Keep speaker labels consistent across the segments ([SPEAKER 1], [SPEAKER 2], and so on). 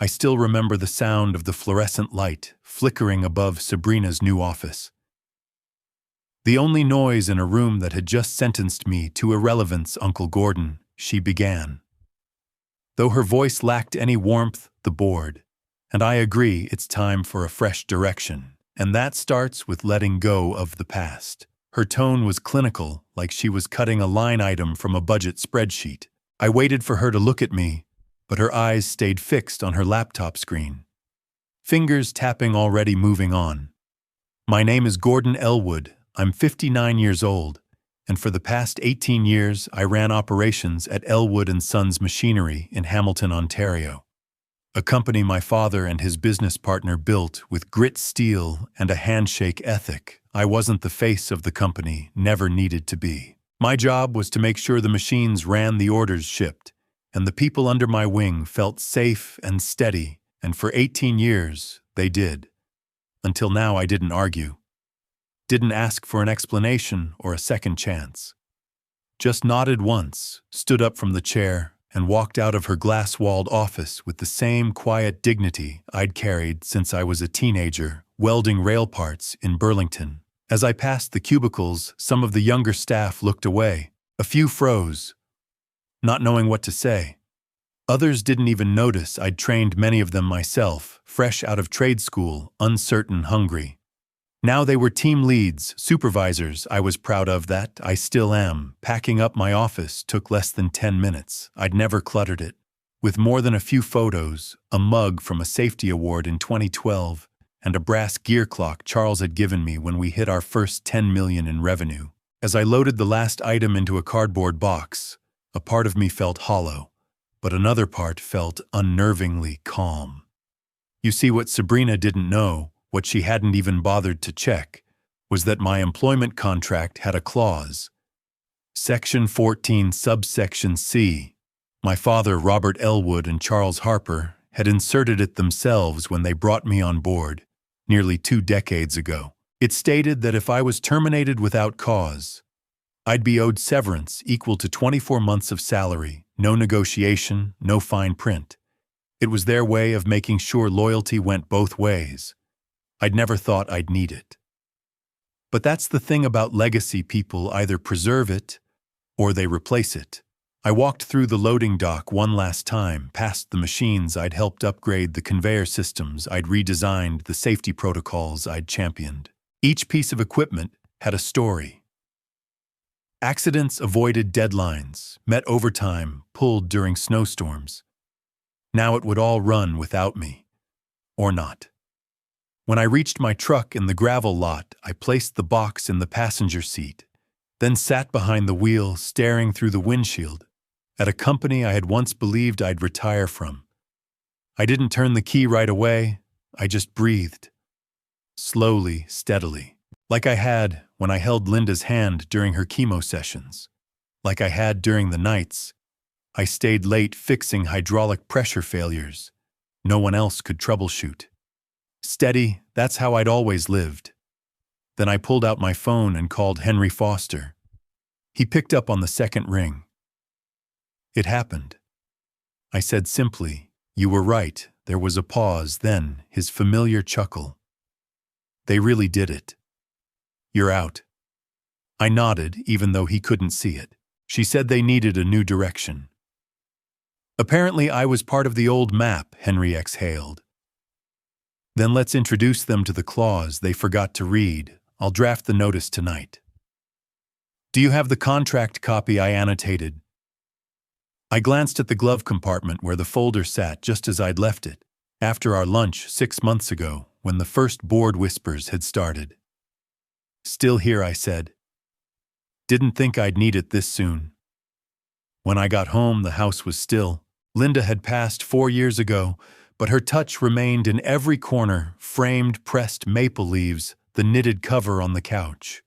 [SPEAKER 1] I still remember the sound of the fluorescent light flickering above Sabrina's new office. The only noise in a room that had just sentenced me to irrelevance, Uncle Gordon, she began. Though her voice lacked any warmth, the board. And I agree, it's time for a fresh direction. And that starts with letting go of the past. Her tone was clinical, like she was cutting a line item from a budget spreadsheet. I waited for her to look at me, but her eyes stayed fixed on her laptop screen. Fingers tapping, already moving on. My name is Gordon Elwood. I'm 59 years old, and for the past 18 years I ran operations at Elwood Sons Machinery in Hamilton, Ontario. A company my father and his business partner built with grit, steel, and a handshake ethic. I wasn't the face of the company, never needed to be. My job was to make sure the machines ran, the orders shipped, and the people under my wing felt safe and steady, and for 18 years they did. Until now I didn't argue. Didn't ask for an explanation or a second chance. Just nodded once, stood up from the chair, and walked out of her glass-walled office with the same quiet dignity I'd carried since I was a teenager, welding rail parts in Burlington. As I passed the cubicles, some of the younger staff looked away. A few froze, not knowing what to say. Others didn't even notice I'd trained many of them myself, fresh out of trade school, uncertain, hungry. Now they were team leads, supervisors. I was proud of that. I still am. Packing up my office took less than 10 minutes. I'd never cluttered it. With more than a few photos, a mug from a safety award in 2012, and a brass gear clock Charles had given me when we hit our first 10 million in revenue. As I loaded the last item into a cardboard box, a part of me felt hollow, but another part felt unnervingly calm. You see, what Sabrina didn't know, what she hadn't even bothered to check, was that my employment contract had a clause. Section 14, subsection C. My father, Robert Elwood, and Charles Harper had inserted it themselves when they brought me on board, nearly 2 decades ago. It stated that if I was terminated without cause, I'd be owed severance equal to 24 months of salary, no negotiation, no fine print. It was their way of making sure loyalty went both ways. I'd never thought I'd need it. But that's the thing about legacy: people either preserve it or they replace it. I walked through the loading dock one last time, past the machines I'd helped upgrade, the conveyor systems I'd redesigned, the safety protocols I'd championed. Each piece of equipment had a story. Accidents avoided, deadlines, met overtime, pulled during snowstorms. Now it would all run without me. Or not. When I reached my truck in the gravel lot, I placed the box in the passenger seat, then sat behind the wheel, staring through the windshield at a company I had once believed I'd retire from. I didn't turn the key right away, I just breathed. Slowly, steadily. Like I had when I held Linda's hand during her chemo sessions. Like I had during the nights I stayed late fixing hydraulic pressure failures no one else could troubleshoot. Steady, that's how I'd always lived. Then I pulled out my phone and called Henry Foster. He picked up on the second ring. It happened. I said simply, "You were right." There was a pause, then his familiar chuckle. "They really did it. You're out." I nodded, even though he couldn't see it. She said they needed a new direction. Apparently I was part of the old map, Henry exhaled. Then let's introduce them to the clause they forgot to read. I'll draft the notice tonight. Do you have the contract copy I annotated? I glanced at the glove compartment where the folder sat just as I'd left it, after our lunch 6 months ago, when the first board whispers had started. Still here, I said. Didn't think I'd need it this soon. When I got home, the house was still. Linda had passed 4 years ago, but her touch remained in every corner, framed pressed maple leaves, the knitted cover on the couch.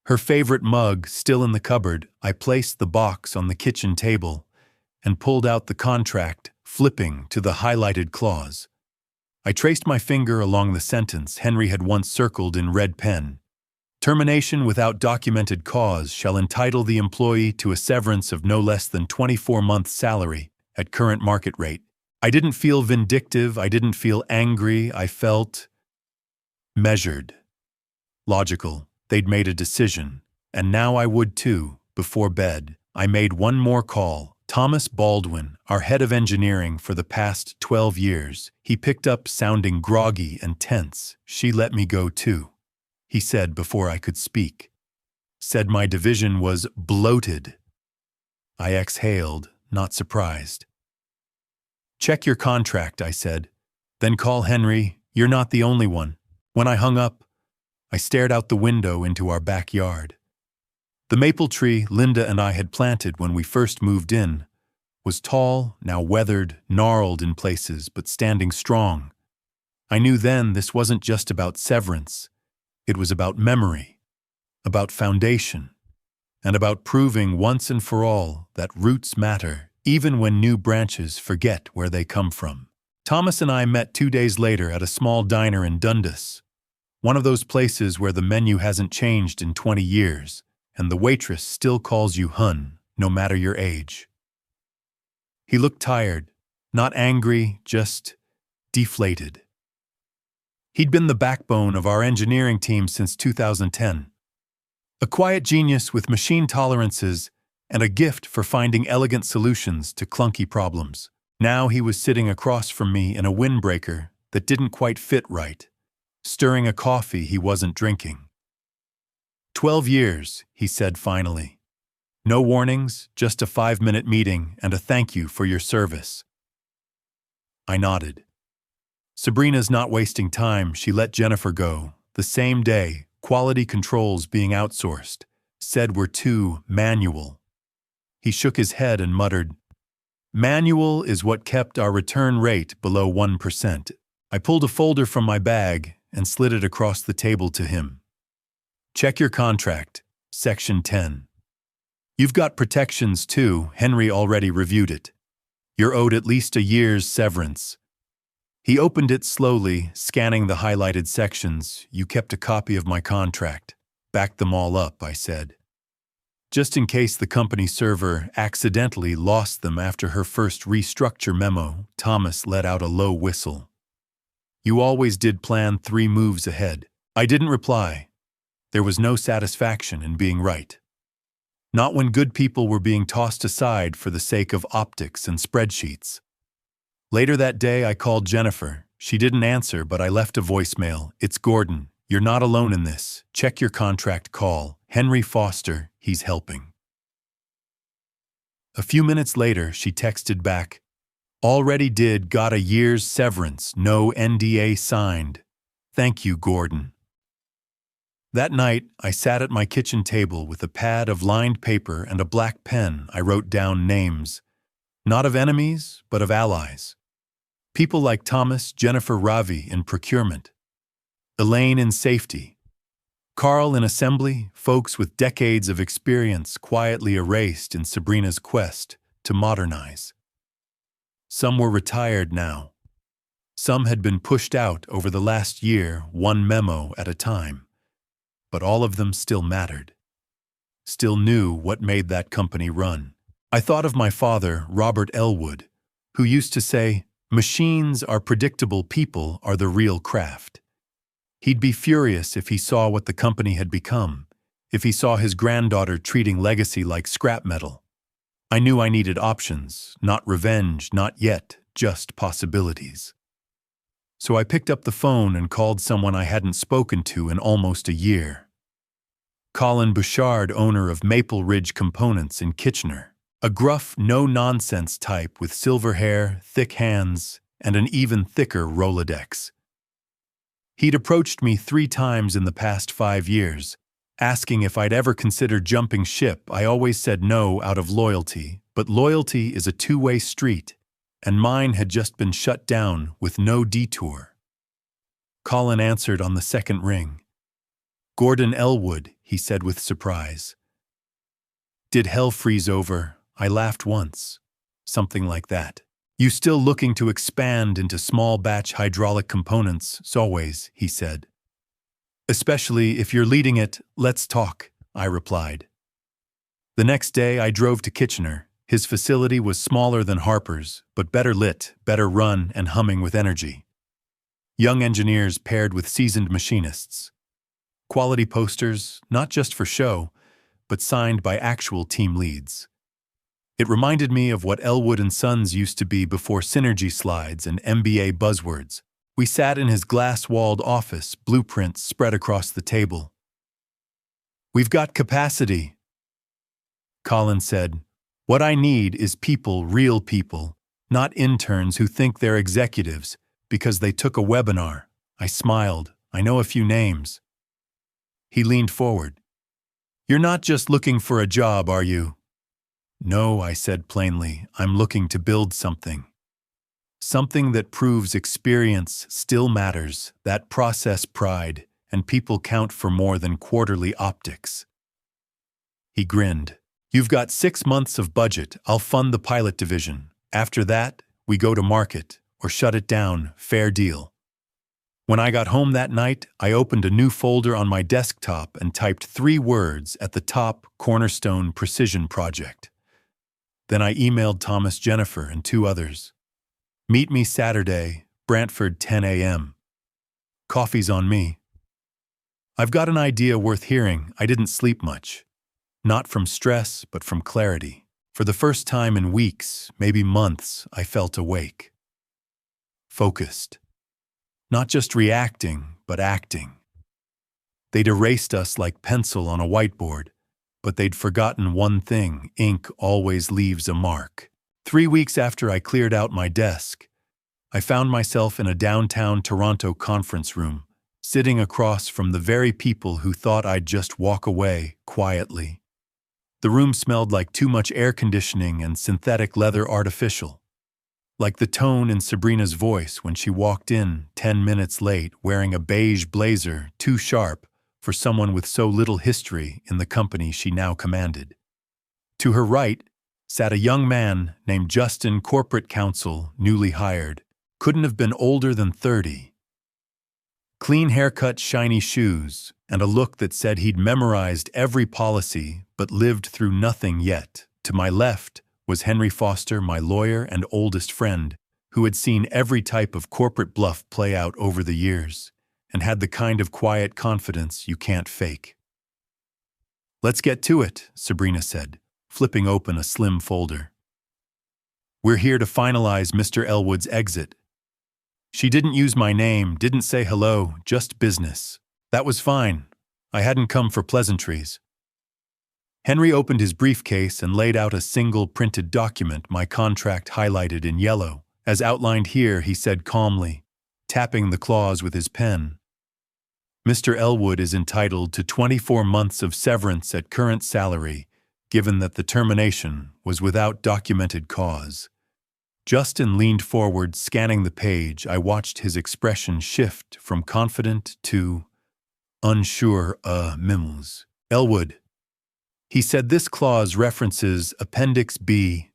[SPEAKER 1] Her favorite mug still in the cupboard. I placed the box on the kitchen table and pulled out the contract, flipping to the highlighted clause. I traced my finger along the sentence Henry had once circled in red pen. Termination without documented cause shall entitle the employee to a severance of no less than 24 months' salary at current market rate. I didn't feel vindictive, I didn't feel angry, I felt measured, logical. They'd made a decision, and now I would too. Before bed, I made one more call. Thomas Baldwin, our head of engineering for the past 12 years, he picked up sounding groggy and tense. She let me go too, he said before I could speak. Said my division was bloated. I exhaled, not surprised. Check your contract, I said. Then call Henry. You're not the only one. When I hung up, I stared out the window into our backyard. The maple tree Linda and I had planted when we first moved in was tall, now weathered, gnarled in places, but standing strong. I knew then this wasn't just about severance. It was about memory, about foundation, and about proving once and for all that roots matter, even when new branches forget where they come from. Thomas and I met 2 days later at a small diner in Dundas, one of those places where the menu hasn't changed in 20 years, and the waitress still calls you hun, no matter your age. He looked tired, not angry, just deflated. He'd been the backbone of our engineering team since 2010. A quiet genius with machine tolerances and a gift for finding elegant solutions to clunky problems. Now he was sitting across from me in a windbreaker that didn't quite fit right, stirring a coffee he wasn't drinking. 12 years, he said finally. No warnings, just a 5-minute meeting and a thank you for your service. I nodded. Sabrina's not wasting time. She let Jennifer go. The same day, quality controls being outsourced, said we're too manual. He shook his head and muttered, "Manual is what kept our return rate below 1%. I pulled a folder from my bag and slid it across the table to him. Check your contract, Section 10. You've got protections too. Henry already reviewed it. You're owed at least a year's severance." He opened it slowly, scanning the highlighted sections. You kept a copy of my contract. Back them all up, I said. Just in case the company server accidentally lost them after her first restructure memo, Thomas let out a low whistle. You always did plan 3 moves ahead. I didn't reply. There was no satisfaction in being right. Not when good people were being tossed aside for the sake of optics and spreadsheets. Later that day, I called Jennifer. She didn't answer, but I left a voicemail. It's Gordon. You're not alone in this. Check your contract. Call Henry Foster. He's helping. A few minutes later, she texted back, "Already did. Got a year's severance. No NDA signed. Thank you, Gordon." That night, I sat at my kitchen table with a pad of lined paper and a black pen. I wrote down names, not of enemies, but of allies. People like Thomas, Jennifer Ravi in procurement, Elaine in safety, Carl in assembly, folks with decades of experience quietly erased in Sabrina's quest to modernize. Some were retired now. Some had been pushed out over the last year, one memo at a time. But all of them still mattered. Still knew what made that company run. I thought of my father, Robert Elwood, who used to say, "Machines are predictable, people are the real craft." He'd be furious if he saw what the company had become, if he saw his granddaughter treating legacy like scrap metal. I knew I needed options, not revenge, not yet, just possibilities. So I picked up the phone and called someone I hadn't spoken to in almost a year. Colin Bouchard, owner of Maple Ridge Components in Kitchener. A gruff, no-nonsense type with silver hair, thick hands, and an even thicker Rolodex. He'd approached me 3 times in the past 5 years, asking if I'd ever considered jumping ship. I always said no out of loyalty, but loyalty is a 2-way street, and mine had just been shut down with no detour. Colin answered on the second ring. "Gordon Elwood," he said with surprise. "Did hell freeze over?" I laughed once. Something like that. "You still looking to expand into small batch hydraulic components?" "Always," he said. "Especially if you're leading it, let's talk," I replied. The next day I drove to Kitchener. His facility was smaller than Harper's, but better lit, better run, and humming with energy. Young engineers paired with seasoned machinists. Quality posters, not just for show, but signed by actual team leads. It reminded me of what Elwood Sons used to be before synergy slides and MBA buzzwords. We sat in his glass-walled office, blueprints spread across the table. "We've got capacity," Colin said. "What I need is people, real people, not interns who think they're executives because they took a webinar." I smiled. "I know a few names." He leaned forward. "You're not just looking for a job, are you?" "No," I said plainly. "I'm looking to build something. Something that proves experience still matters, that process pride, and people count for more than quarterly optics." He grinned. "You've got 6 months of budget. I'll fund the pilot division. After that, we go to market, or shut it down. Fair deal." When I got home that night, I opened a new folder on my desktop and typed 3 words at the top: Cornerstone Precision project. Then I emailed Thomas, Jennifer, and 2 others. "Meet me Saturday, Brantford, 10 a.m. Coffee's on me." I've got an idea worth hearing. I didn't sleep much. Not from stress, but from clarity. For the first time in weeks, maybe months, I felt awake. Focused. Not just reacting, but acting. They'd erased us like pencil on a whiteboard, but they'd forgotten one thing: ink always leaves a mark. 3 weeks after I cleared out my desk, I found myself in a downtown Toronto conference room, sitting across from the very people who thought I'd just walk away quietly. The room smelled like too much air conditioning and synthetic leather artificial. Like the tone in Sabrina's voice when she walked in 10 minutes late wearing a beige blazer too sharp for someone with so little history in the company she now commanded. To her right sat a young man named Justin, corporate counsel, newly hired. Couldn't have been older than 30. Clean haircut, shiny shoes, and a look that said he'd memorized every policy but lived through nothing yet. To my left was Henry Foster, my lawyer and oldest friend, who had seen every type of corporate bluff play out over the years, and had the kind of quiet confidence you can't fake. "Let's get to it," Sabrina said, flipping open a slim folder. "We're here to finalize Mr. Elwood's exit." She didn't use my name, didn't say hello, just business. That was fine. I hadn't come for pleasantries. Henry opened his briefcase and laid out a single printed document, my contract highlighted in yellow. "As outlined here," he said calmly, tapping the clause with his pen. "Mr. Elwood is entitled to 24 months of severance at current salary, given that the termination was without documented cause." Justin leaned forward, scanning the page. I watched his expression shift from confident to unsure. Mimms. "Elwood," he said, "this clause references Appendix B,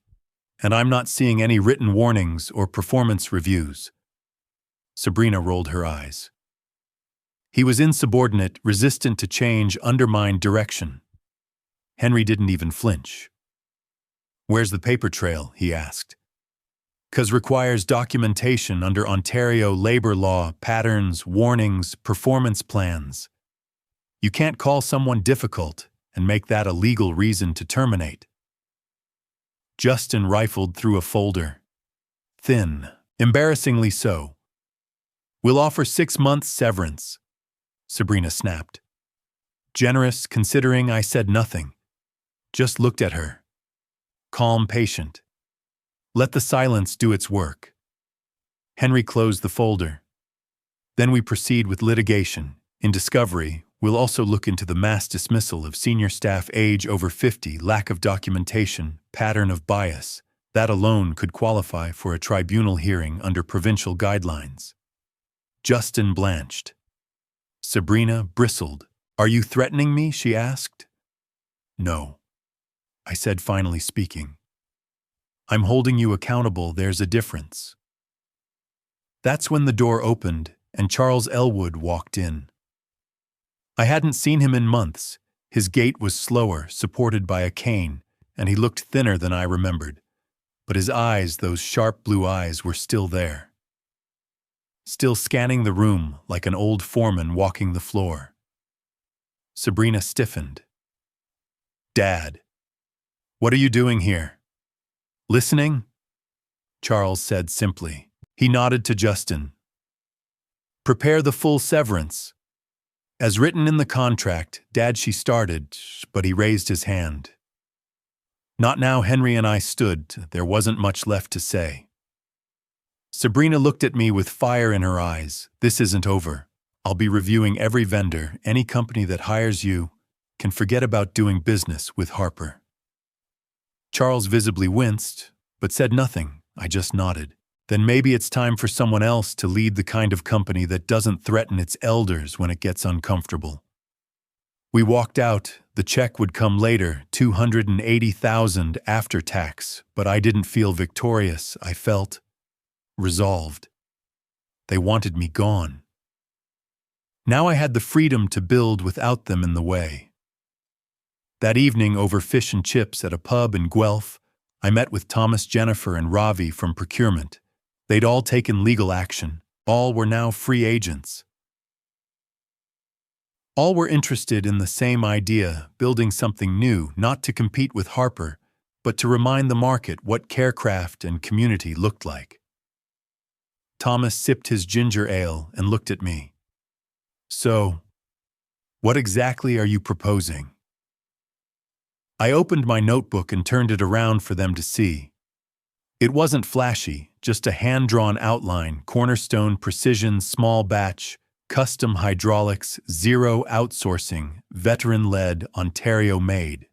[SPEAKER 1] and I'm not seeing any written warnings or performance reviews." Sabrina rolled her eyes. "He was insubordinate, resistant to change, undermined direction." Henry didn't even flinch. "Where's the paper trail?" he asked. "'Cause requires documentation under Ontario labor law, patterns, warnings, performance plans. You can't call someone difficult and make that a legal reason to terminate." Justin rifled through a folder. Thin, embarrassingly so. "We'll offer 6 months severance," Sabrina snapped. Generous, considering I said nothing. Just looked at her. Calm, patient. Let the silence do its work. Henry closed the folder. "Then we proceed with litigation. In discovery, we'll also look into the mass dismissal of senior staff age over 50, lack of documentation, pattern of bias. That alone could qualify for a tribunal hearing under provincial guidelines." Justin blanched. Sabrina bristled. "Are you threatening me?" she asked. "No," I said, finally speaking. "I'm holding you accountable. There's a difference." That's when the door opened and Charles Elwood walked in. I hadn't seen him in months. His gait was slower, supported by a cane, and he looked thinner than I remembered. But his eyes, those sharp blue eyes, were still there. Still scanning the room like an old foreman walking the floor. Sabrina stiffened. "Dad, what are you doing here?" "Listening?" Charles said simply. He nodded to Justin. "Prepare the full severance." "As written in the contract, Dad," she started, but he raised his hand. "Not now." Henry and I stood. There wasn't much left to say. Sabrina looked at me with fire in her eyes. "This isn't over. I'll be reviewing every vendor. Any company that hires you can forget about doing business with Harper." Charles visibly winced, but said nothing. I just nodded. Then maybe it's time for someone else to lead the kind of company that doesn't threaten its elders when it gets uncomfortable. We walked out. The check would come later, $280,000 after tax, but I didn't feel victorious. I felt resolved. They wanted me gone. Now I had the freedom to build without them in the way. That evening, over fish and chips at a pub in Guelph, I met with Thomas, Jennifer, and Ravi from procurement. They'd all taken legal action. All were now free agents. All were interested in the same idea, building something new, not to compete with Harper, but to remind the market what carecraft and community looked like. Thomas sipped his ginger ale and looked at me. "So, what exactly are you proposing?" I opened my notebook and turned it around for them to see. It wasn't flashy, just a hand-drawn outline: Cornerstone Precision, small batch, custom hydraulics, zero outsourcing, veteran-led, Ontario-made.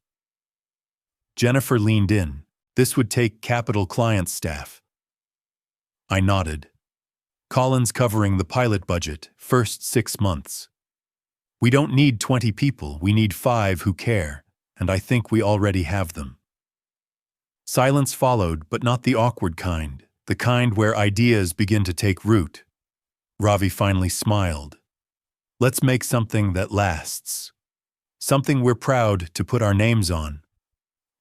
[SPEAKER 1] Jennifer leaned in. "This would take capital client staff." I nodded. "Collins covering the pilot budget, first 6 months. We don't need 20 people, we need 5 who care, and I think we already have them." Silence followed, but not the awkward kind, the kind where ideas begin to take root. Ravi finally smiled. "Let's make something that lasts. Something we're proud to put our names on."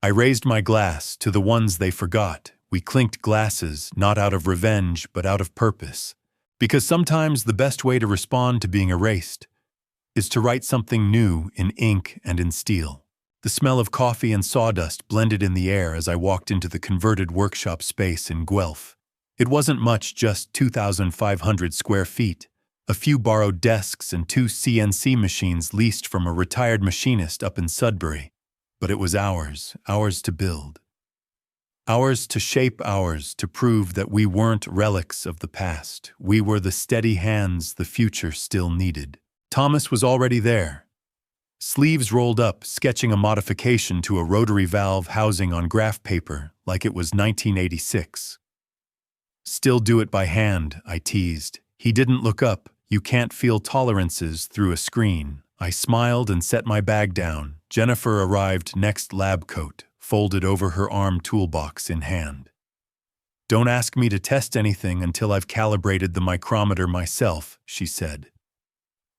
[SPEAKER 1] I raised my glass to the ones they forgot. We clinked glasses, not out of revenge, but out of purpose. Because sometimes the best way to respond to being erased is to write something new in ink and in steel. The smell of coffee and sawdust blended in the air as I walked into the converted workshop space in Guelph. It wasn't much, just 2,500 square feet, a few borrowed desks and 2 CNC machines leased from a retired machinist up in Sudbury. But it was ours to build. Ours to shape, ours to prove that we weren't relics of the past. We were the steady hands the future still needed. Thomas was already there. Sleeves rolled up, sketching a modification to a rotary valve housing on graph paper like it was 1986. "Still do it by hand," I teased. He didn't look up. "You can't feel tolerances through a screen." I smiled and set my bag down. Jennifer arrived next, lab coat, folded over her arm, toolbox in hand. "Don't ask me to test anything until I've calibrated the micrometer myself," she said.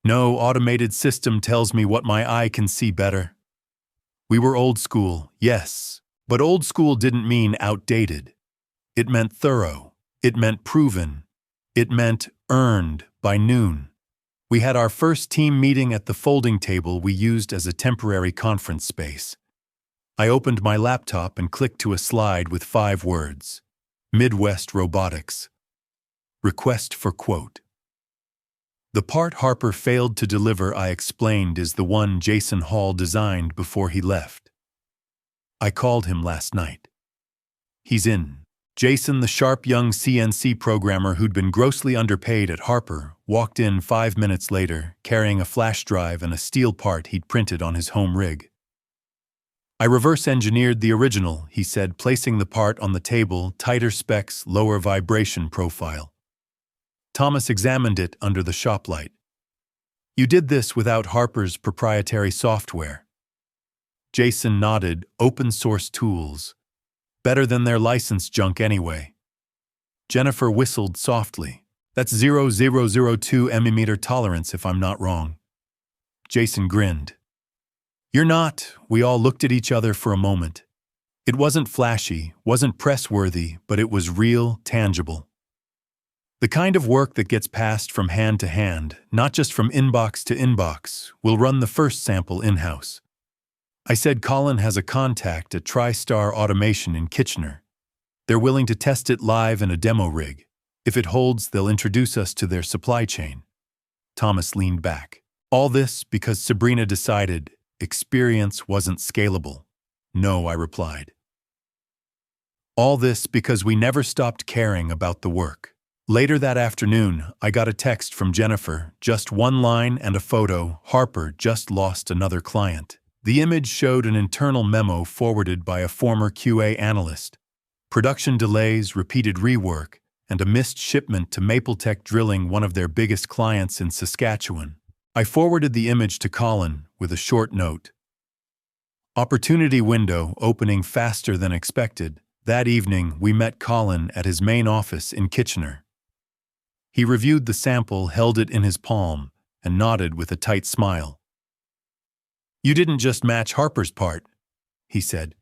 [SPEAKER 1] "No automated system tells me what my eye can see better." We were old school, yes, but old school didn't mean outdated. It meant thorough. It meant proven. It meant earned by noon. We had our first team meeting at the folding table we used as a temporary conference space. I opened my laptop and clicked to a slide with 5 words. Midwest Robotics. Request for quote. The part Harper failed to deliver, I explained, is the one Jason Hall designed before he left. I called him last night. He's in. Jason, the sharp young CNC programmer who'd been grossly underpaid at Harper, walked in 5 minutes later, carrying a flash drive and a steel part he'd printed on his home rig. "I reverse-engineered the original," he said, placing the part on the table, tighter specs, lower vibration profile. Thomas examined it under the shop light. "You did this without Harper's proprietary software." Jason nodded. "Open-source tools. Better than their licensed junk anyway." Jennifer whistled softly. "That's 0.002 mm tolerance if I'm not wrong." Jason grinned. "You're not." We all looked at each other for a moment. It wasn't flashy, wasn't press-worthy, but it was real, tangible. The kind of work that gets passed from hand to hand, not just from inbox to inbox. We'll run the first sample in-house. I said Colin has a contact at TriStar Automation in Kitchener. They're willing to test it live in a demo rig. If it holds, they'll introduce us to their supply chain. Thomas leaned back. All this because Sabrina decided experience wasn't scalable. No, I replied. All this because we never stopped caring about the work. Later that afternoon, I got a text from Jennifer, just one line and a photo. Harper just lost another client. The image showed an internal memo forwarded by a former QA analyst. Production delays, repeated rework, and a missed shipment to Mapletech Drilling, one of their biggest clients in Saskatchewan. I forwarded the image to Colin with a short note. Opportunity window opening faster than expected. That evening, we met Colin at his main office in Kitchener. He reviewed the sample, held it in his palm, and nodded with a tight smile. You didn't just match Harper's part, he said.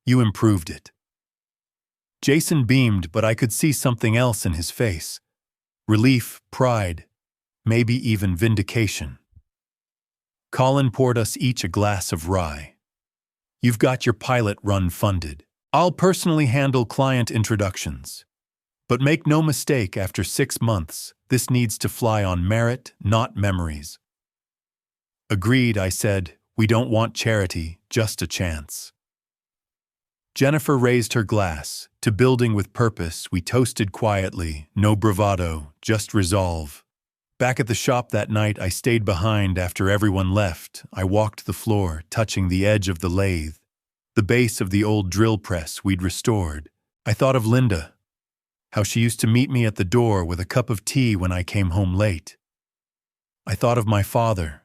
[SPEAKER 1] You improved it. Jason beamed, but I could see something else in his face. Relief, pride, maybe even vindication. Colin poured us each a glass of rye. You've got your pilot run funded. I'll personally handle client introductions. But make no mistake, after 6 months, this needs to fly on merit, not memories. Agreed, I said. We don't want charity, just a chance. Jennifer raised her glass. To building with purpose, we toasted quietly, no bravado, just resolve. Back at the shop that night, I stayed behind after everyone left. I walked the floor, touching the edge of the lathe, the base of the old drill press we'd restored. I thought of Linda, how she used to meet me at the door with a cup of tea when I came home late. I thought of my father,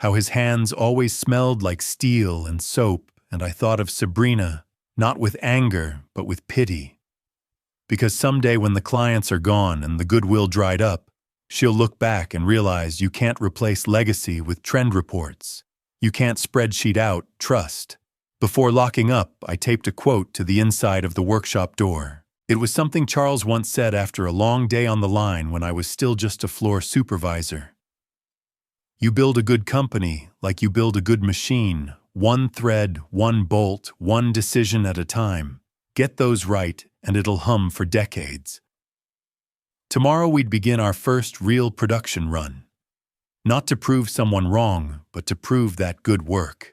[SPEAKER 1] how his hands always smelled like steel and soap, and I thought of Sabrina, not with anger, but with pity. Because someday when the clients are gone and the goodwill dried up, she'll look back and realize you can't replace legacy with trend reports. You can't spreadsheet out trust. Before locking up, I taped a quote to the inside of the workshop door. It was something Charles once said after a long day on the line when I was still just a floor supervisor. You build a good company like you build a good machine, one thread, one bolt, one decision at a time. Get those right, and it'll hum for decades. Tomorrow we'd begin our first real production run. Not to prove someone wrong, but to prove that good work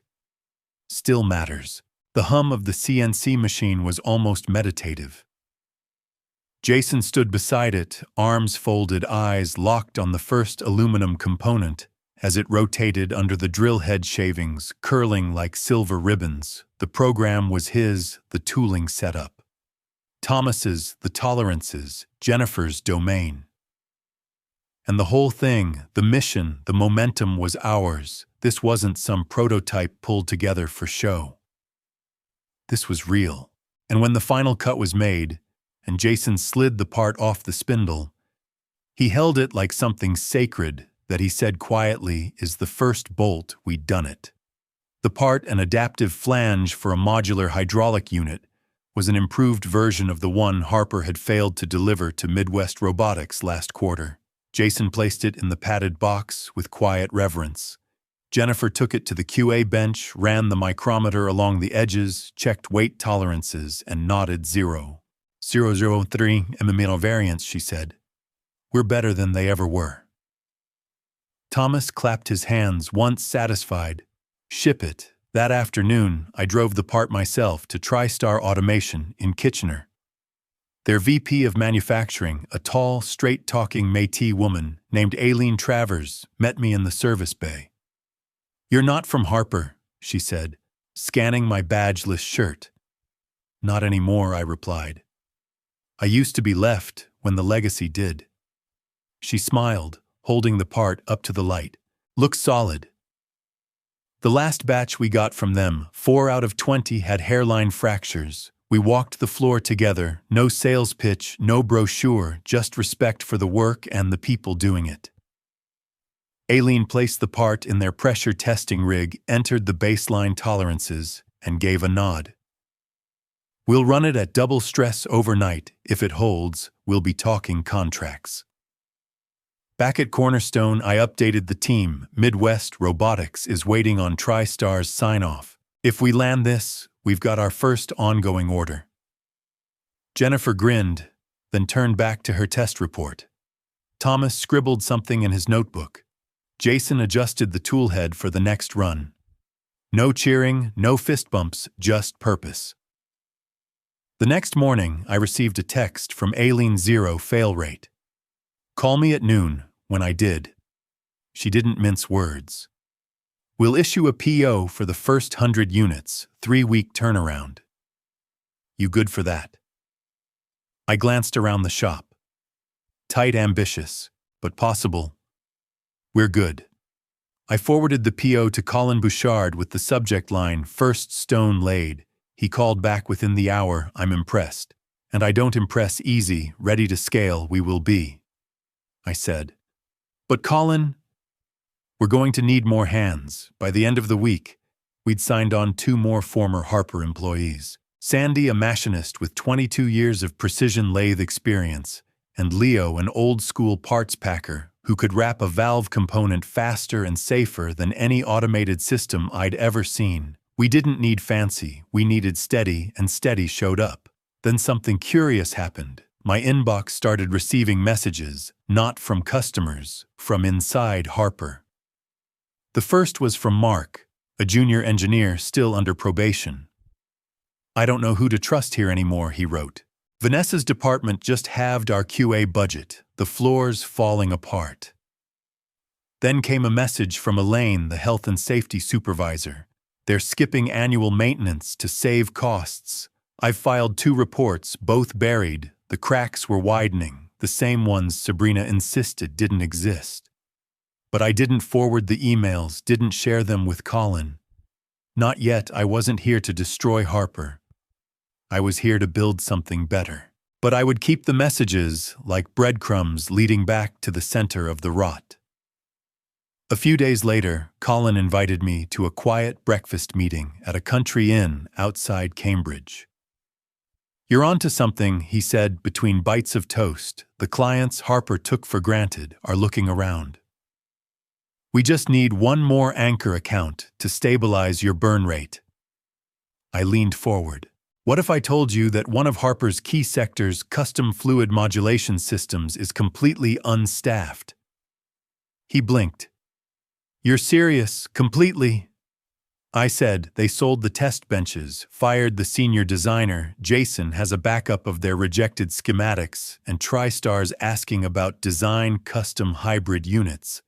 [SPEAKER 1] still matters. The hum of the CNC machine was almost meditative. Jason stood beside it, arms folded, eyes locked on the first aluminum component. As it rotated under the drill head shavings, curling like silver ribbons. The program was his, the tooling setup. Thomas's, the tolerances, Jennifer's domain. And the whole thing, the mission, the momentum was ours. This wasn't some prototype pulled together for show. This was real. And when the final cut was made, and Jason slid the part off the spindle, he held it like something sacred that he said quietly is the first bolt we'd done it. The part, an adaptive flange for a modular hydraulic unit, was an improved version of the one Harper had failed to deliver to Midwest Robotics last quarter. Jason placed it in the padded box with quiet reverence. Jennifer took it to the QA bench, ran the micrometer along the edges, checked weight tolerances, and nodded 0.003 mm variance, she said. We're better than they ever were. Thomas clapped his hands, once satisfied. Ship it. That afternoon, I drove the part myself to TriStar Automation in Kitchener. Their VP of Manufacturing, a tall, straight-talking Métis woman named Aileen Travers, met me in the service bay. You're not from Harper, she said, scanning my badgeless shirt. Not anymore, I replied. I used to be left when the legacy did. She smiled, holding the part up to the light. Looks solid. The last batch we got from them, 4 out of 20 had hairline fractures. We walked the floor together, no sales pitch, no brochure, just respect for the work and the people doing it. Aileen placed the part in their pressure testing rig, entered the baseline tolerances, and gave a nod. We'll run it at double stress overnight. If it holds, we'll be talking contracts. Back at Cornerstone, I updated the team. Midwest Robotics is waiting on TriStar's sign-off. If we land this, we've got our first ongoing order. Jennifer grinned, then turned back to her test report. Thomas scribbled something in his notebook. Jason adjusted the toolhead for the next run. No cheering, no fist bumps, just purpose. The next morning, I received a text from Aileen. 0 fail rate. Call me at noon. When I did, she didn't mince words. We'll issue a PO for the first 100 units, 3-week turnaround. You good for that? I glanced around the shop. Tight, ambitious, but possible. We're good. I forwarded the PO to Colin Bouchard with the subject line, "First stone laid." He called back within the hour. I'm impressed. And I don't impress easy. Ready to scale, we will be. I said. But Colin, we're going to need more hands. By the end of the week, we'd signed on 2 more former Harper employees. Sandy, a machinist with 22 years of precision lathe experience, and Leo, an old-school parts packer who could wrap a valve component faster and safer than any automated system I'd ever seen. We didn't need fancy, we needed steady, and steady showed up. Then something curious happened. My inbox started receiving messages, not from customers, from inside Harper. The first was from Mark, a junior engineer still under probation. I don't know who to trust here anymore, he wrote. Vanessa's department just halved our QA budget, the floor's falling apart. Then came a message from Elaine, the health and safety supervisor. They're skipping annual maintenance to save costs. I've filed 2 reports, both buried. The cracks were widening, the same ones Sabrina insisted didn't exist. But I didn't forward the emails, didn't share them with Colin. Not yet. I wasn't here to destroy Harper. I was here to build something better. But I would keep the messages like breadcrumbs leading back to the center of the rot. A few days later, Colin invited me to a quiet breakfast meeting at a country inn outside Cambridge. You're onto something, he said between bites of toast. The clients Harper took for granted are looking around. We just need one more anchor account to stabilize your burn rate. I leaned forward. What if I told you that one of Harper's key sectors, custom fluid modulation systems, is completely unstaffed? He blinked. You're serious, completely? I said they sold the test benches, fired the senior designer, Jason has a backup of their rejected schematics, and TriStar's asking about design custom hybrid units.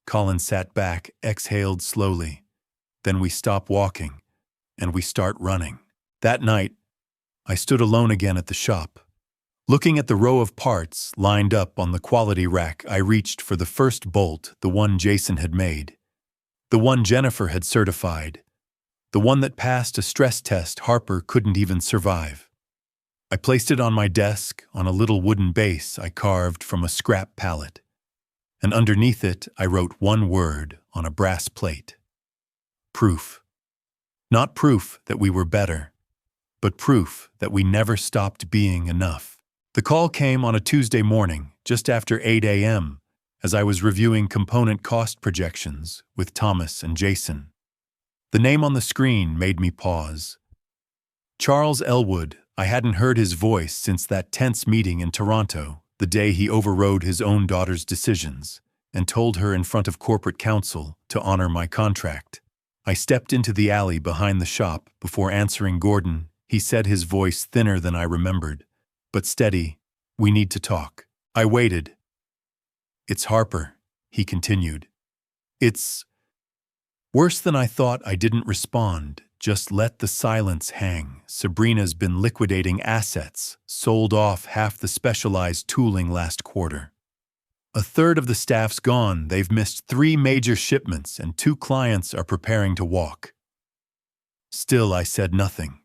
[SPEAKER 1] Colin sat back, exhaled slowly. Then we stop walking, and we start running. That night, I stood alone again at the shop. Looking at the row of parts lined up on the quality rack, I reached for the first bolt, the one Jason had made. The one Jennifer had certified. The one that passed a stress test Harper couldn't even survive. I placed it on my desk on a little wooden base I carved from a scrap pallet. And underneath it, I wrote one word on a brass plate. Proof. Not proof that we were better, but proof that we never stopped being enough. The call came on a Tuesday morning, just after 8 a.m., as I was reviewing component cost projections with Thomas and Jason. The name on the screen made me pause. Charles Elwood. I hadn't heard his voice since that tense meeting in Toronto, the day he overrode his own daughter's decisions and told her in front of corporate counsel to honor my contract. I stepped into the alley behind the shop before answering Gordon. He said, his voice thinner than I remembered, but steady, "We need to talk." I waited. "It's Harper," he continued. "It's worse than I thought." I didn't respond, just let the silence hang. Sabrina's been liquidating assets, sold off half the specialized tooling last quarter. A third of the staff's gone. They've missed 3 major shipments and 2 clients are preparing to walk. Still, I said nothing.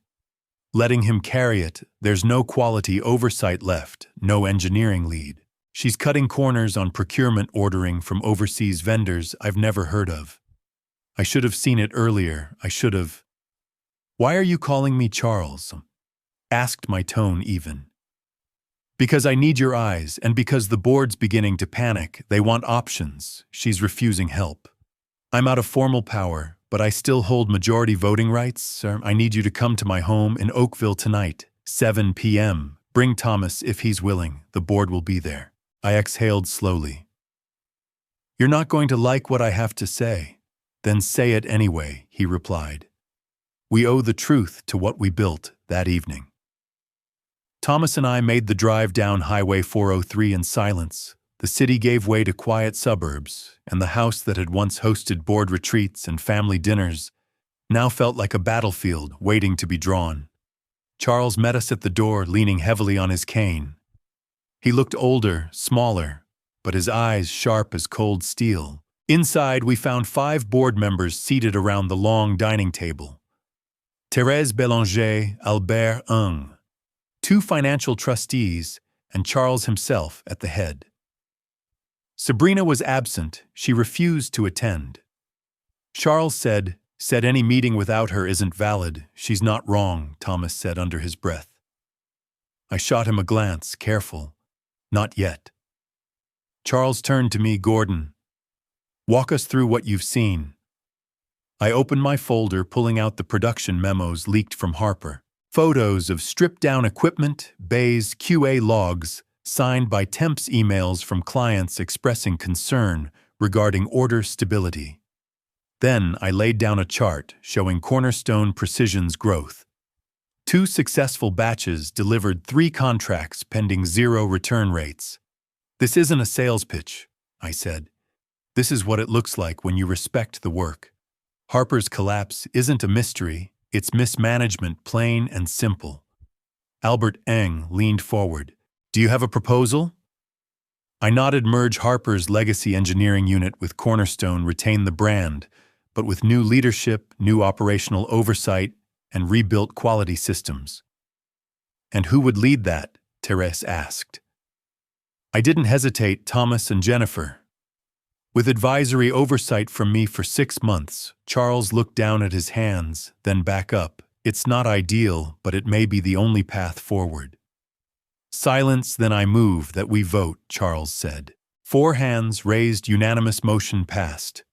[SPEAKER 1] Letting him carry it, there's no quality oversight left, no engineering lead. She's cutting corners on procurement, ordering from overseas vendors I've never heard of. I should have seen it earlier. I should have. "Why are you calling me Charles?" asked, my tone even. Because I need your eyes, and because the board's beginning to panic. They want options. She's refusing help. I'm out of formal power, but I still hold majority voting rights. Sir, I need you to come to my home in Oakville tonight, 7 p.m. Bring Thomas if he's willing. The board will be there. I exhaled slowly. You're not going to like what I have to say. Then say it anyway, he replied. We owe the truth to what we built that evening. Thomas and I made the drive down Highway 403 in silence. The city gave way to quiet suburbs, and the house that had once hosted board retreats and family dinners now felt like a battlefield waiting to be drawn. Charles met us at the door, leaning heavily on his cane. He looked older, smaller, but his eyes sharp as cold steel. Inside, we found 5 board members seated around the long dining table. Thérèse Bélanger, Albert Ung, 2 financial trustees, and Charles himself at the head. Sabrina was absent. She refused to attend. Charles said any meeting without her isn't valid. She's not wrong, Thomas said under his breath. I shot him a glance, careful. Not yet. Charles turned to me. Gordon, walk us through what you've seen. I opened my folder, pulling out the production memos leaked from Harper. Photos of stripped-down equipment, bays, QA logs, signed by temps, emails from clients expressing concern regarding order stability. Then I laid down a chart showing Cornerstone Precision's growth. 2 successful batches delivered 3 contracts pending 0 return rates. This isn't a sales pitch, I said. This is what it looks like when you respect the work. Harper's collapse isn't a mystery, it's mismanagement, plain and simple. Albert Eng leaned forward. Do you have a proposal? I nodded. Merge Harper's legacy engineering unit with Cornerstone, retain the brand, but with new leadership, new operational oversight, and rebuilt quality systems. And who would lead that? Thérèse asked. I didn't hesitate. Thomas and Jennifer. With advisory oversight from me for 6 months, Charles looked down at his hands, then back up. It's not ideal, but it may be the only path forward. Silence. Then I move that we vote, Charles said. 4 hands raised, unanimous motion passed.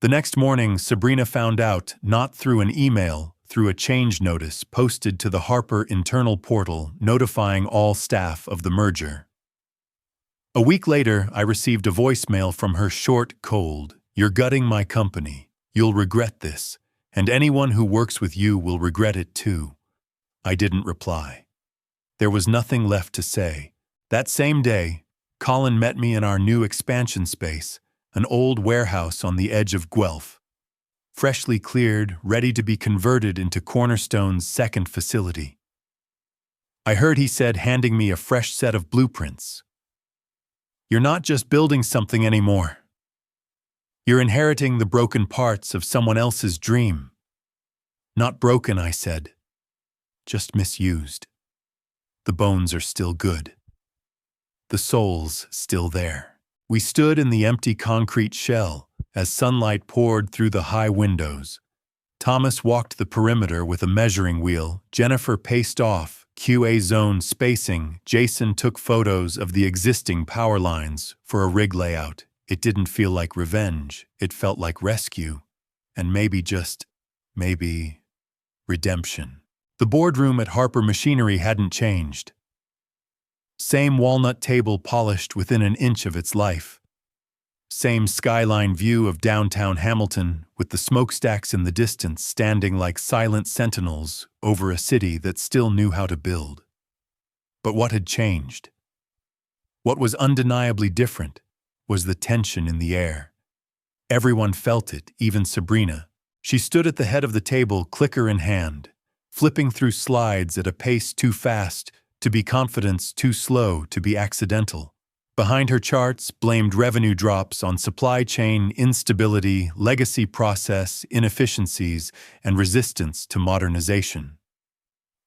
[SPEAKER 1] The next morning, Sabrina found out, not through an email, through a change notice posted to the Harper internal portal notifying all staff of the merger. A week later, I received a voicemail from her, short, cold. You're gutting my company. You'll regret this, and anyone who works with you will regret it too. I didn't reply. There was nothing left to say. That same day, Colin met me in our new expansion space, an old warehouse on the edge of Guelph. Freshly cleared, ready to be converted into Cornerstone's second facility. I heard he said, handing me a fresh set of blueprints. You're not just building something anymore. You're inheriting the broken parts of someone else's dream. Not broken, I said. Just misused. The bones are still good. The soul's still there. We stood in the empty concrete shell as sunlight poured through the high windows. Thomas walked the perimeter with a measuring wheel. Jennifer paced off, QA zone spacing. Jason took photos of the existing power lines for a rig layout. It didn't feel like revenge. It felt like rescue. And maybe redemption. The boardroom at Harper Machinery hadn't changed. Same walnut table polished within an inch of its life. Same skyline view of downtown Hamilton, with the smokestacks in the distance standing like silent sentinels over a city that still knew how to build. But what had changed? What was undeniably different was the tension in the air. Everyone felt it, even Sabrina. She stood at the head of the table, clicker in hand, flipping through slides at a pace too fast to be confidence, too slow to be accidental. Behind her charts, blamed revenue drops on supply chain instability, legacy process inefficiencies, and resistance to modernization.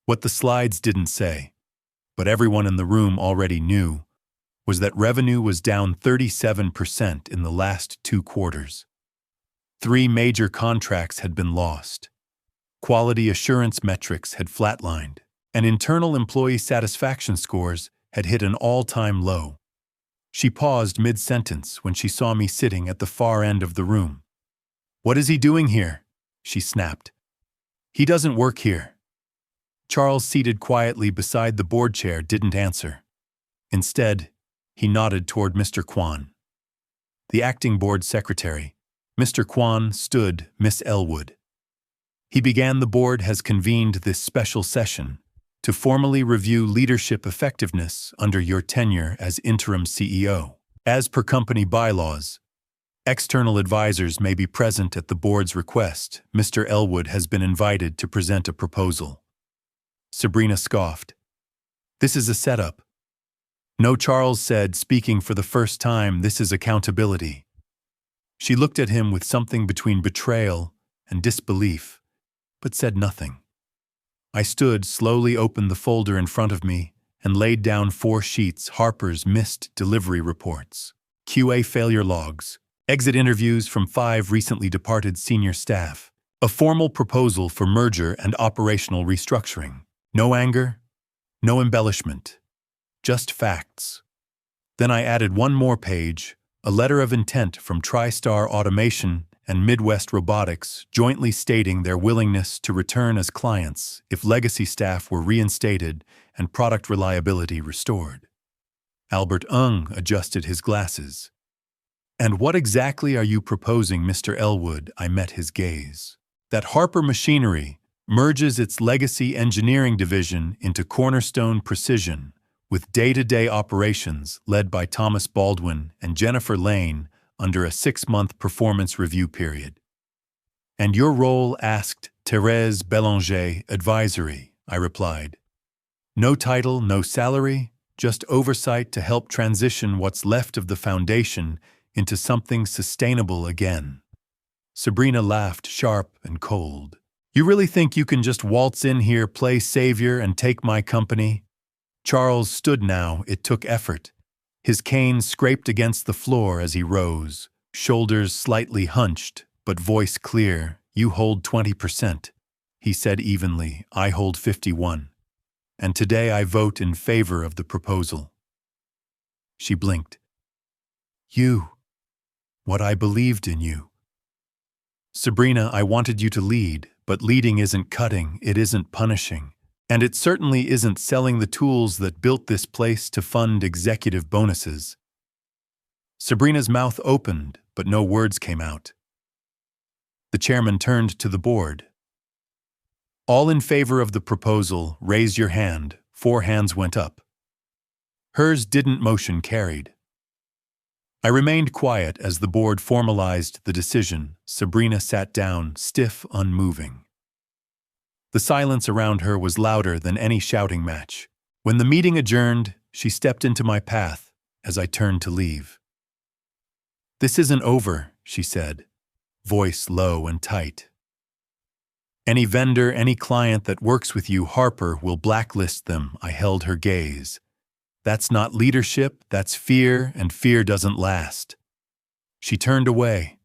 [SPEAKER 1] What the slides didn't say, but everyone in the room already knew, was that revenue was down 37% in the last 2 quarters. 3 major contracts had been lost. Quality assurance metrics had flatlined. and internal employee satisfaction scores had hit an all-time low. She paused mid-sentence when she saw me sitting at the far end of the room. "What is he doing here?" she snapped. "He doesn't work here." Charles, seated quietly beside the board chair, didn't answer. Instead, he nodded toward Mr. Kwan. The acting board secretary, Mr. Kwan, stood Miss Elwood. He began. "The board has convened this special session to formally review leadership effectiveness under your tenure as interim CEO. As per company bylaws, external advisors may be present at the board's request. Mr. Elwood has been invited to present a proposal." Sabrina scoffed. "This is a setup." "No," Charles said, speaking for the first time. "This is accountability." She looked at him with something between betrayal and disbelief, but said nothing. I stood, slowly opened the folder in front of me, and laid down 4 sheets: Harper's missed delivery reports, QA failure logs, exit interviews from 5 recently departed senior staff, a formal proposal for merger and operational restructuring. No anger, no embellishment, just facts. Then I added 1 more page, a letter of intent from TriStar Automation and Midwest Robotics, jointly stating their willingness to return as clients if legacy staff were reinstated and product reliability restored. Albert adjusted his glasses. "And what exactly are you proposing, Mr. Elwood?" I met his gaze. "That Harper Machinery merges its legacy engineering division into Cornerstone Precision, with day-to-day operations led by Thomas Baldwin and Jennifer Lane under a 6-month performance review period." "And your role?" asked Thérèse Bélanger. "Advisory," I replied. "No title, no salary, just oversight to help transition what's left of the foundation into something sustainable again." Sabrina laughed, sharp and cold. "You really think you can just waltz in here, play savior, and take my company?" Charles stood now. It took effort. His cane scraped against the floor as he rose, shoulders slightly hunched, but voice clear. "You hold 20%, he said evenly. "I hold 51. And today I vote in favor of the proposal." She blinked. "You. What I believed in you." "Sabrina, I wanted you to lead, but leading isn't cutting, it isn't punishing. And it certainly isn't selling the tools that built this place to fund executive bonuses." Sabrina's mouth opened, but no words came out. The chairman turned to the board. "All in favor of the proposal, raise your hand." 4 hands went up. Hers didn't. Motion carried. I remained quiet as the board formalized the decision. Sabrina sat down, stiff, unmoving. The silence around her was louder than any shouting match. When the meeting adjourned, she stepped into my path as I turned to leave. "This isn't over," she said, voice low and tight. "Any vendor, any client that works with you, Harper, will blacklist them." I held her gaze. "That's not leadership, that's fear, and fear doesn't last." She turned away.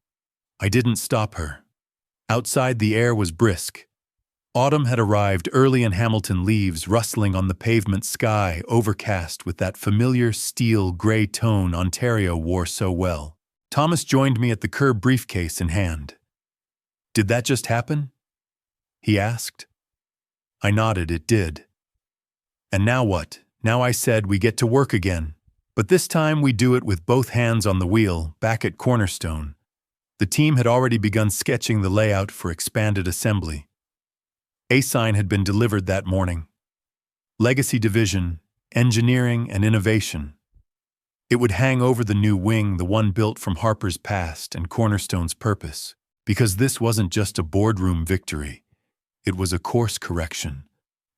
[SPEAKER 1] I didn't stop her. Outside, the air was brisk. Autumn had arrived early in Hamilton, leaves rustling on the pavement, sky overcast with that familiar steel gray tone Ontario wore so well. Thomas joined me at the curb, briefcase in hand. "Did that just happen?" he asked. I nodded. It did. "And now what?" "Now," I said, "we get to work again. But this time we do it with both hands on the wheel." Back at Cornerstone, the team had already begun sketching the layout for expanded assembly. A sign had been delivered that morning. Legacy Division, Engineering and Innovation. It would hang over the new wing, the one built from Harper's past and Cornerstone's purpose. Because this wasn't just a boardroom victory. It was a course correction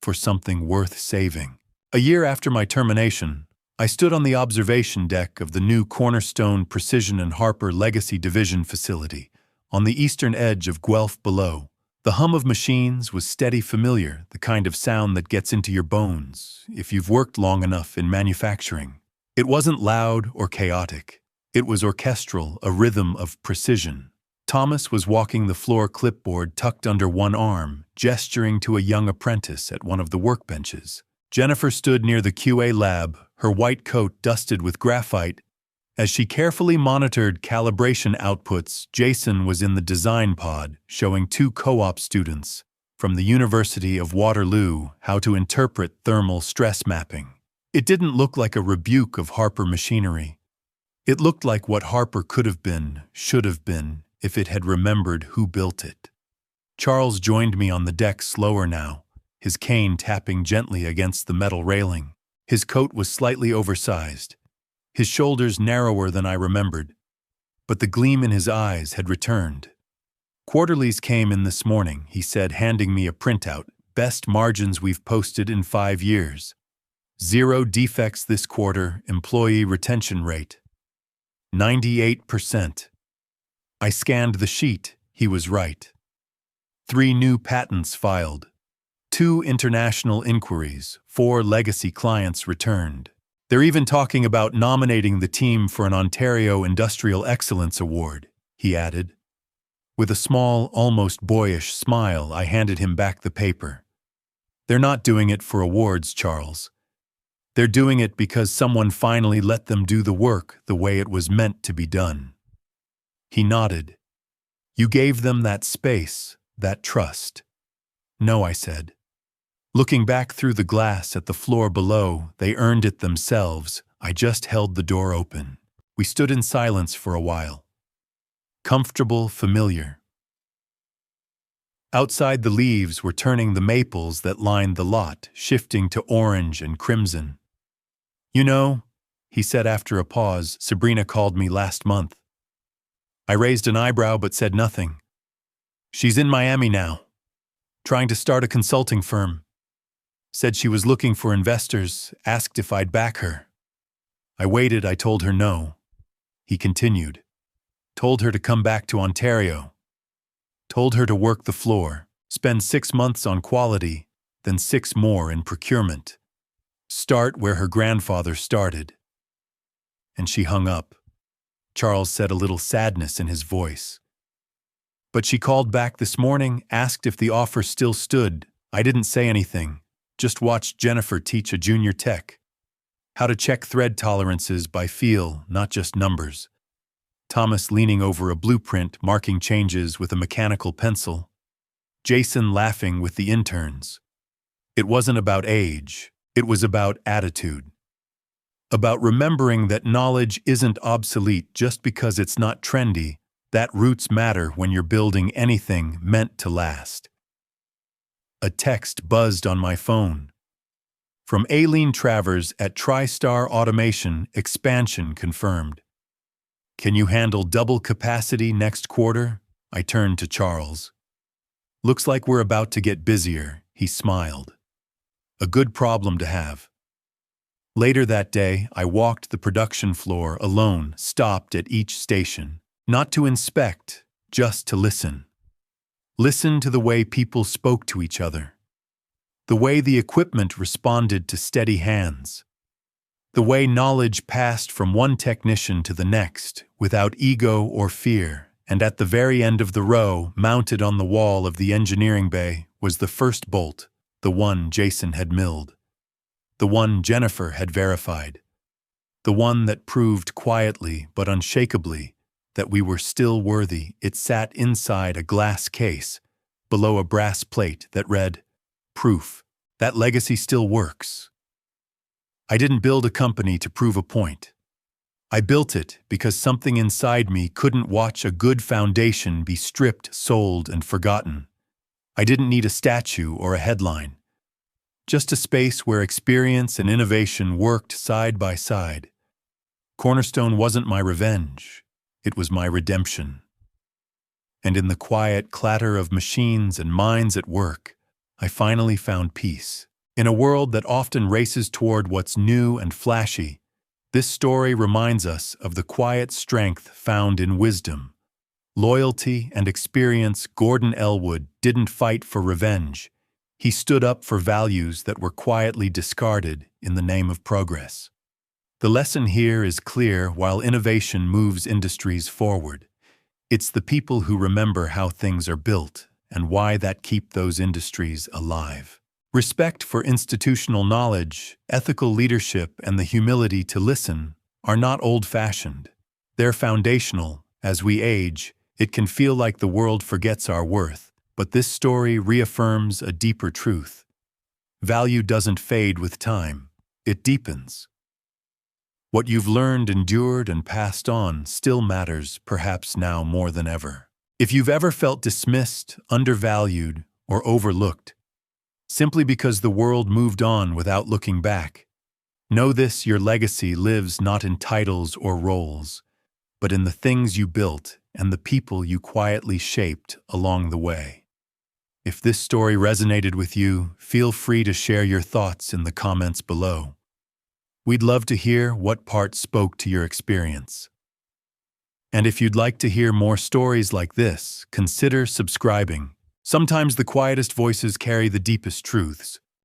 [SPEAKER 1] for something worth saving. A year after my termination, I stood on the observation deck of the new Cornerstone Precision and Harper Legacy Division facility on the eastern edge of Guelph below. The hum of machines was steady, familiar, the kind of sound that gets into your bones if you've worked long enough in manufacturing. It wasn't loud or chaotic. It was orchestral, a rhythm of precision. Thomas was walking the floor, clipboard tucked under one arm, gesturing to a young apprentice at one of the workbenches. Jennifer stood near the QA lab, her white coat dusted with graphite. As she carefully monitored calibration outputs, Jason was in the design pod, showing two co-op students from the University of Waterloo how to interpret thermal stress mapping. It didn't look like a rebuke of Harper Machinery. It looked like what Harper could have been, should have been, if it had remembered who built it. Charles joined me on the deck, slower now, his cane tapping gently against the metal railing. His coat was slightly oversized, his shoulders narrower than I remembered, but the gleam in his eyes had returned. "Quarterlies came in this morning," he said, handing me a printout. "Best margins we've posted in 5 years. 0 defects this quarter, employee retention rate 98%. I scanned the sheet. He was right. 3 new patents filed. 2 international inquiries. 4 legacy clients returned. They're even talking about nominating the team for an Ontario Industrial Excellence Award," he added. With a small, almost boyish smile, I handed him back the paper. "They're not doing it for awards, Charles. They're doing it because someone finally let them do the work the way it was meant to be done." He nodded. "You gave them that space, that trust." "No," I said. Looking back through the glass at the floor below, they earned it themselves. I just held the door open. We stood in silence for a while. Comfortable, familiar. Outside, the leaves were turning the maples that lined the lot, shifting to orange and crimson. "You know," he said after a pause, "Sabrina called me last month." I raised an eyebrow but said nothing. "She's in Miami now, trying to start a consulting firm. Said she was looking for investors, asked if I'd back her. I waited, I told her no." He continued. "Told her to come back to Ontario. Told her to work the floor, spend 6 months on quality, then 6 more in procurement. Start where her grandfather started." And she hung up. Charles said, a little sadness in his voice. "But she called back this morning, asked if the offer still stood. I didn't say anything, just watched Jennifer teach a junior tech. How to check thread tolerances by feel, not just numbers. Thomas leaning over a blueprint, marking changes with a mechanical pencil. Jason laughing with the interns. It wasn't about age, it was about attitude. About remembering that knowledge isn't obsolete just because it's not trendy, that roots matter when you're building anything meant to last. A text buzzed on my phone. From Aileen Travers at TriStar Automation, expansion confirmed. "Can you handle double capacity next quarter?" I turned to Charles. "Looks like we're about to get busier," he smiled. "A good problem to have." Later that day, I walked the production floor alone, stopped at each station. Not to inspect, just to listen. Listen to the way people spoke to each other. The way the equipment responded to steady hands. The way knowledge passed from one technician to the next, without ego or fear. And at the very end of the row, mounted on the wall of the engineering bay, was the first bolt, the one Jason had milled. The one Jennifer had verified. The one that proved quietly but unshakably that we were still worthy. It sat inside a glass case, below a brass plate that read, "Proof. That legacy still works." I didn't build a company to prove a point. I built it because something inside me couldn't watch a good foundation be stripped, sold, and forgotten. I didn't need a statue or a headline. Just a space where experience and innovation worked side by side. Cornerstone wasn't my revenge. It was my redemption. And in the quiet clatter of machines and minds at work, I finally found peace. In a world that often races toward what's new and flashy, this story reminds us of the quiet strength found in wisdom, loyalty, and experience. Gordon Elwood didn't fight for revenge. He stood up for values that were quietly discarded in the name of progress. The lesson here is clear: while innovation moves industries forward, It's the people who remember how things are built and why that keep those industries alive. Respect for institutional knowledge, ethical leadership, and the humility to listen are not old-fashioned. They're foundational. As we age, it can feel like the world forgets our worth, but this story reaffirms a deeper truth. Value doesn't fade with time, it deepens. What you've learned, endured, and passed on still matters, perhaps now more than ever. If you've ever felt dismissed, undervalued, or overlooked, simply because the world moved on without looking back, know this: your legacy lives not in titles or roles, but in the things you built and the people you quietly shaped along the way. If this story resonated with you, feel free to share your thoughts in the comments below. We'd love to hear what part spoke to your experience. And if you'd like to hear more stories like this, consider subscribing. Sometimes the quietest voices carry the deepest truths.